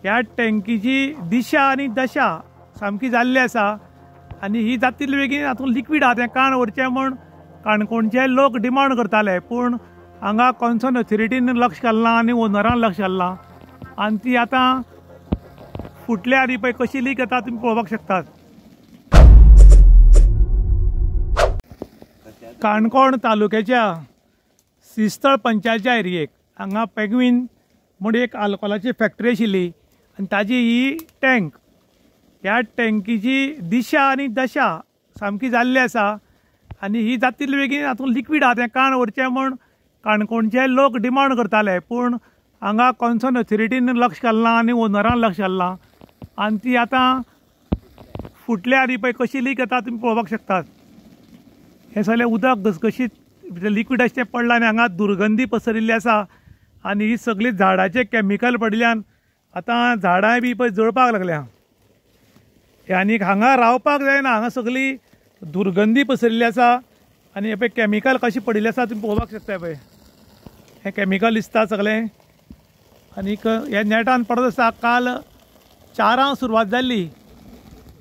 ह्या टँकीची दिशा आनी दशा सामकी जाल्ली आसा आनी ही जातिल्ली बेगीन हातूंत लिक्वीड आहा तें काण व्हरचें म्हूण काणकोणचे लोक डिमांड करताले, पूण हांगा कॉन्सर्न ऑथॉरिटीन लक्ष घालना आनी ओनरान लक्ष घालना आनी ती आतां फुटल्या आनी पळय कशी लीक येता तुमी पळोवपाक शकतात। काणकोण तालुक्याच्या श्रीस्थळ पंचायतच्या एरियेक हांगा पेंग्वीन म्हूण एक आल्कोलाची फॅक्टरी आशिल्ली आनी ताजी ही टँक, ह्या टँकीची दिशा आनी दशा सामकी जाल्ली आसा आनी ही जातिल्ली बेगीन हातूंत लिक्वीड आहा तें काण व्हरचें म्हूण काणकोणचे लोक डिमांड करताले, पूण हांगा कॉन्सर्न ऑथॉरिटीन लक्ष घालना आनी ओनरान लक्ष घालना आनी ती आतां फुटल्या आनी पळय कशी लीक येता तुमी पळोवपाक शकतात। हें सगळें उदक घसघशीत लिक्वीड अशें तें पडलां आनी हांगा दुर्गंधी पसरिल्ली आसा आनी ही सगळी झाडाचे केमिकल पडिल्ल्यान आतां झाडांय बी पळय जळपाक लागल्या आनी हांगा रावपाक जायना। हांगा सगळी दुर्गंधी पसरिल्ली आसा आनी हे पळय केमिकल कशें पडिल्लें आसा तुमी पळोवपाक शकता। पळय हें केमिकल दिसता सगळें आनीक हे नेटान पडत आसा। काल 4 सुरवात जाल्ली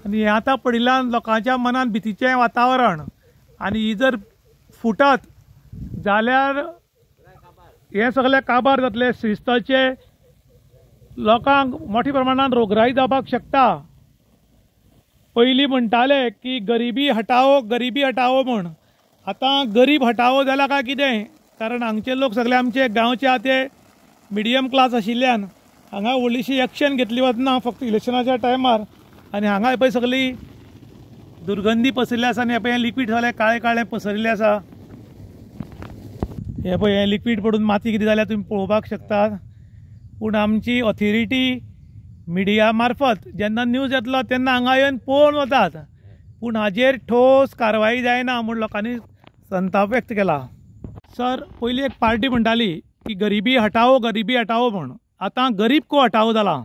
आनी हें आतां पडिल्ल्यान लोकांच्या मनान भितीचें वातावरण आनी ही जर फुटत जाल्यार हे सगळे काबार जातले। श्रीस्थळचे लोकांक मोठ्या प्रमाणात रोगराई जावपाक शकता। पयलीं म्हणटाले की गरिबी हटाओ म्हूण, आतां गरीब हटाओ जाला काय कितें, कारण हांगचे लोक सगळे आमचे गांवचे आहा ते मिडियम क्लास आशिल्ल्यान हांगा व्हडलीशी एक्शन घेतली वचना फक्त इलेक्शनाच्या टायमार आनी हांगा पळय सगळी दुर्गंधी पसरिल्ली आसा आनी हे पळय लिक्वीड सगळें काळें काळें पसरिल्लें आसा। हे पळय हें लिक्वीड पडून माती कितें जाल्या तुमी पळोवपाक शकतात। पूण आमची ऑथॉरिटी मिडिया मार्फत जेन्ना न्यूज येतलो तेन्ना हांगा येवन पळोवन वतात, पूण हाजेर ठोस कारवाई जायना म्हूण लोकांनी संताप व्यक्त केला। सर, पयलीं एक पार्टी म्हणटाली की गरिबी हटाओ म्हूण, आतां गरीब को हटाओ जाला।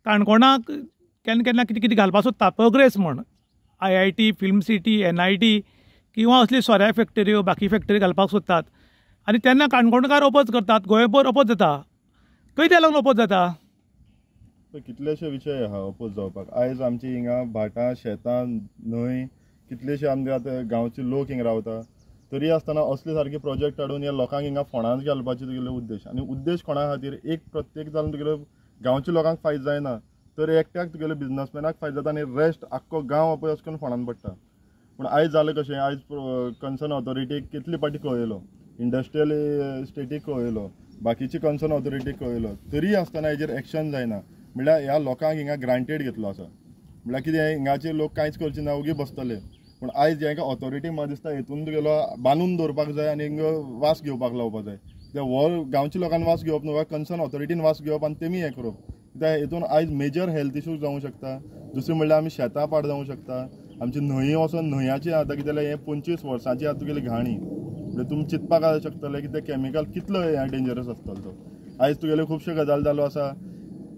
काणकोणाक केन्ना केन्ना कितें कितें घालपाक सोदता प्रोग्रेस म्हूण, IIT, फिल्म सिटी, NIT किंवा असली सोऱ्या फॅक्टऱ्यो बाकी फॅक्टरी घालपाक सोदतात आनी तेन्ना काणकोणकार ओपोज करतात, गोंयभर ओपोज जाता। खंय लागून ओपोज जाता? कितलेशे विशय आहा ओपोज जावपाक। आयज आमची हिंगा भाटां शेतां न्हंय कितलेशे आमचे आतां गांवचे लोक हिंगा रावता, तरी आसतना असले सारके प्रोजेक्ट हाडून ह्या लोकांक हिंगा फोंडांत घालपाचे तुगेले उद्देश। आनी उद्देश कोणा खातीर? एक प्रत्येक जावन तुगेले गांवच्या लोकांक फायदो जायना तर एकट्याक तुगेले बिजनसमॅनाक फायदो जाता आनी रेस्ट आख्खो गांव पळय अशें करून फोंडांत पडटा। पूण आयज जालें कशें, आयज कन्सर्न ऑथॉरिटीक कितले पाटी कळयलो, इंडस्ट्रियल स्टेटीक कळयलो, बाकीची कन्सर्न ऑथॉरिटीक कळयलो, तरी आसतना हेजेर एक्शन जायना। म्हणल्यार ह्या लोकांक हिंगा ग्रांटेड घेतलो आसा, म्हणल्यार कितें हिंगाचे लोक कांयच करचे ना, उगी बसतले। पूण आयज हांकां ऑथॉरिटी म्हाका दिसता हेतून तुगेलो बांदून दवरपाक जाय आनी हिंगा वास घेवपाक लावपाक जाय। ते व्हड गांवच्या लोकांनी वास घेवप न्हू, कन्सर्न ऑथॉरिटीन वास घेवप आनी तेमी हें करप। कित्याक हेतून आयज मेजर हेल्थ इश्यूज जावंक शकता। दुसरें म्हणल्यार आमी शेतां पाड जावंक शकता, आमची न्हंय वचोन न्हंयाची आतां कितें जाल्यार हें 25 वर्सांची आतां तुगेली घाणी, म्हणजे तुमी चिंतपाक शकतले की ते केमिकल कितलो हें डेंजरस आसतलो तो। आयज तुगेले खुबशे गजाल जालो आसा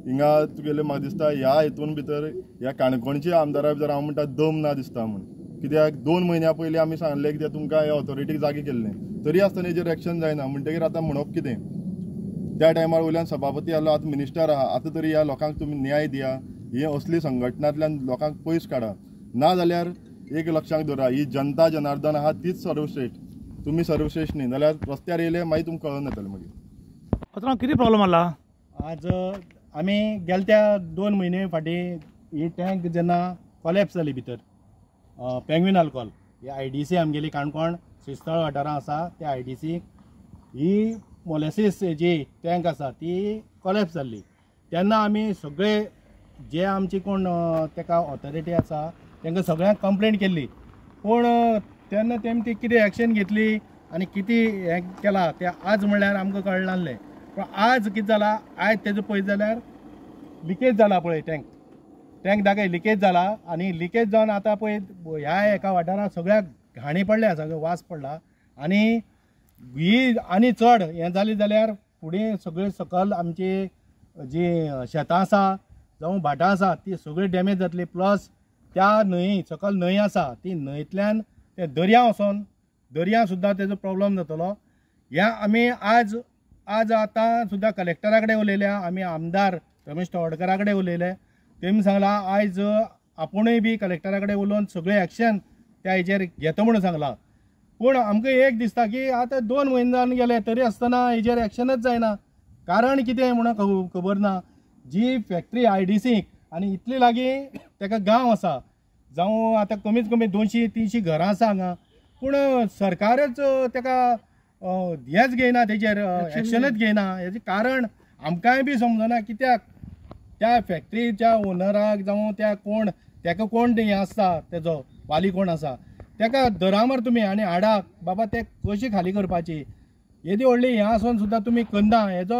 हिंगा तुगेले म्हाका दिसता ह्या हेतून भितर ह्या काणकोणच्या आमदारा भितर हांव म्हणटा दम ना दिसता म्हूण। कित्याक 2 म्हयन्या पयलीं आमी सांगलें कित्याक तुमकां ह्या ऑथॉरिटीक जागे केल्लें, तरी आसतना हेजेर एक्शन जायना। म्हणटकीर आतां म्हणप कितें? त्या टायमार वयल्यान सभापती आसलो, आतां मिनिस्टर आहा, आतां तरी ह्या लोकांक तुमी न्याय दिया, ही असली संघटनांतल्यान लोकांक पयस काडा। ना जाल्यार एक लक्षांत दवरा, ही जनता जनार्दन आहा तीच सर्वश्रेश्ठ, तुमी सर्वश्रेश्ठ न्ही जाल्यार रस्त्यार येयले मागीर तुमकां कळून येतलें। मागीर पात्रांव कितें प्रॉब्लम आला? आज आमी गेल्या 2 म्हयने फाटीं ही टँक जेन्ना कॉलेप्स जाली भितर पेंग्वीन आल्कोल, ही IDC आमगेली काणकोण श्रीस्थळ वाठारांत आसा, त्या IDC ही मोलेसीस जी टँक आसा ती कॉलेप्स जाल्ली। तेन्ना आमी सगळे जे आमचे कोण तेका ऑथॉरिटी आसा तांकां सगळ्यांक कंप्लेंट केल्ली, पूण तेन्ना तेमी ती कितें एक्शन घेतली आनी कितें हें केलां तें आज म्हणल्यार आमकां कळना नासलें। पूण आज कितें जालां, आयज तेजो पळयत जाल्यार लिकेज जाला पळय, टँक दाखय लिकेज जाला आनी लिकेज जावन आतां पळय ह्या एका वाठारांत सगळ्याक घाणी पडल्या, सगळो वास पडला आनी ही आनी चड हें जाली जाल्यार फुडें सगळें सकल आमची जी शेतां आसा जावं भाटां आसा ती सगळी डॅमेज जातली। प्लस त्या न्हंय सकल न्हंय आसा ती न्हंयतल्यान ते दर्या वचोन दर्या सुद्दां तेजो प्रॉब्लम जातलो। ह्या आमी आज आतां सुद्दां कलेक्टरा कडेन उलयल्या, आमी आमदार रमेश तवडकरा कडेन उलयले. तेमी सांगला आयज आपुणूय बी कलेक्टरा कडेन उलोवन सगळें एक्शन त्या हेचेर घेता म्हणून सांगला. पूण आमकां एक दिसता की आतां 2 म्हयने जावन गेले तरी आसतना हेचेर एक्शनच जायना. कारण कितें म्हणून खबर ना. जी फॅक्टरी IDCक आनी इतली लागीं ताका गांव आसा, जावं आतां कमीत कमी 200-300 घरां आसा हांगा, पूण सरकारच ताका हेंच घेयना, तेजेर एक्शनच घेयना. हेजें कारण आमकांय बी समजना. कित्याक त्या फॅक्टरीच्या ओनराक जावं त्या कोण ताका कोण हें आसता, तेजो वाली कोण आसा, ताका धरा मर तुमी आनी हाडाक बाबा ते कशी खाली करपाची. येदी व्हडली हें आसून सुद्दां तुमी करना. हेजो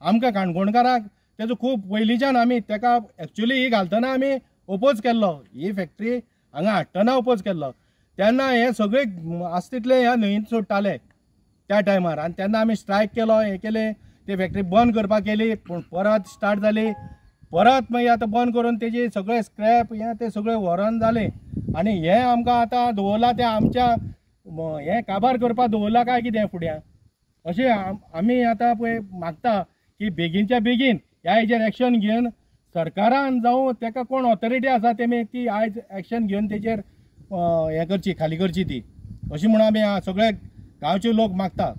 आमकां काणकोणकाराक तेजो खूब पयलींच्यान आमी ताका एक्चुली ही घालतना आमी ओपोज केल्लो. ही फॅक्टरी हांगा हाडटना ओपोज केल्लो. तेन्ना हे सगळे आसा तितले ह्या न्हंयेंत सोडटाले त्या टायमार. आनी तेन्ना आमी स्ट्रायक केलो, हें केलें, ती फॅक्टरी बंद करपाक केली. पूण परत स्टार्ट जाली. परत मागीर आतां बंद करून तेजे सगळें स्क्रॅप हें तें सगळें व्हरोन जालें. आनी हें आमकां आतां दवरलां तें आमच्या हें काबार करपाक दवरलां काय कितें फुड्या. अशें आमी आतां पळय मागता की बेगीनच्या बेगीन ह्या हेजेर एक्शन घेवन सरकारान जावं ताका कोण ऑथॉरिटी आसा तेमी ती आयज एक्शन घेवन तेजेर हें करची, खाली करची ती. अशी म्हणून आमी सगळे गांवचे लोक मागता.